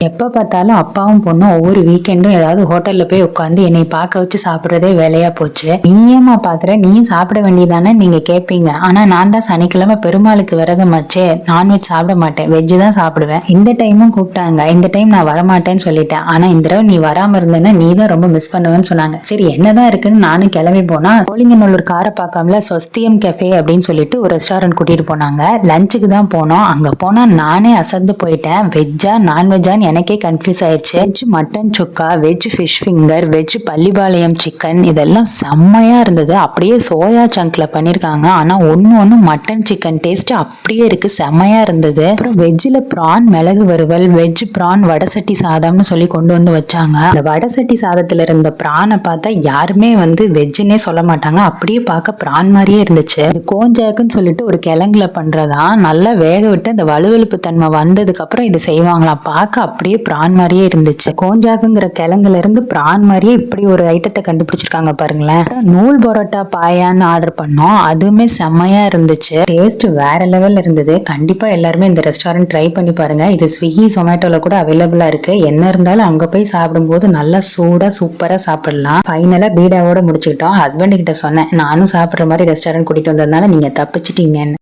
எப்ப பார்த்தாலும் அப்பாவும் பொண்ணும் ஒவ்வொரு வீக்கெண்டும் ஏதாவது ஹோட்டல்ல போய் உட்காந்து என்னை பார்க்க வச்சு சாப்பிடுறதே வேலையா போச்சு. நீயேமா பாக்குற, நீயும் சாப்பிட வேண்டியதானே நீங்க கேட்பீங்க. ஆனா நான் தான் சனிக்கிழமை பெருமாளுக்கு விரதமாச்சே, நான்வெஜ் சாப்பிட மாட்டேன், வெஜ் தான் சாப்பிடுவேன். இந்த டைமும் கூப்பிட்டாங்க, இந்த டைம் நான் வரமாட்டேன்னு சொல்லிட்டேன். ஆனா இந்த தடவை நீ வராம இருந்தேன்னா நீ தான் ரொம்ப மிஸ் பண்ணுவேன்னு சொன்னாங்க. சரி என்னதான் இருக்குன்னு நானும் கிளம்பி போனா சோழிங்கநல்லூர் காரப்பாக்கம்ல ஸ்வஸ்தியம் கெஃபே அப்படின்னு சொல்லிட்டு ஒரு ரெஸ்டாரண்ட் கூட்டிட்டு போனாங்க. லஞ்சுக்கு தான் போனோம். அங்க போனா நானே அசந்து போயிட்டேன். வெஜ்ஜா நான்வெஜ்ஜான்னு எனக்கே கன்ஃபியூஸ் ஆயிடுச்சு. Veg mutton chukka, veg fish finger, veg Pallipalayam chicken, இதெல்லாம் செம்மையா இருந்தது. அப்படியே சோயா சங்க்ல பண்ணிருக்காங்க. ஆனா ஒண்ணு மட்டன் சிக்கன் டேஸ்ட் அப்படியே இருக்கு, செம்மையா இருந்தது. அப்புறம் வெஜ்ல பிரான் மிளகு வறுவல், வெஜ் பிரான் வடசட்டி சாதம்னு சொல்லி கொண்டு வந்து வச்சாங்க. அந்த வடசட்டி சாதத்துல இருந்த பிரானை பார்த்தா யாருமே வெஜ்ஜுன்னே சொல்ல மாட்டாங்க, அப்படியே பார்க்க பிரான் மாதிரியே இருந்துச்சு. இது கோஞ்சாக்குன்னு சொல்லிட்டு ஒரு கிழங்குல பண்றதா, நல்லா வேக விட்டு அந்த வலுவலுப்பு தன்மை வந்ததுக்கு அப்புறம் இது செய்வாங்களாம். பார்க்க அப்படியே பிரான் மாதிரியே இருந்துச்சு. கோஞ்சாக்குங்கிற கிழங்குல இருந்து பிரான் மாதிரியே இப்படி ஒரு ஐட்டத்தை கண்டுபிடிச்சிருக்காங்க பாருங்களேன். நூல் பரோட்டா பாயான்னு ஆர்டர் பண்ணோம். அதுவுமே செம்மையா இருந்துச்சு. டேஸ்ட் வேற லெவல்ல இருந்தது. கண்டிப்பா எல்லாருமே இந்த ரெஸ்டாரண்ட் ட்ரை பண்ணி பாருங்க. இது ஸ்விக்கி ஜொமேட்டோல கூட அவைலபிளா இருக்கு. என்ன இருந்தாலும் அங்க போய் சாப்பிடும்போது நல்லா சூடா சூப்பரா சாப்பிடலாம். ஃபைனலா பீடாவோட முடிச்சுக்கிட்டோம். ஹஸ்பண்ட் கிட்ட சொன்னேன், நானும் சாப்பிடுற மாதிரி ரெஸ்டாரண்ட் கூட்டிட்டு வந்ததுனால நீங்க தப்பிச்சிட்டீங்கன்னு.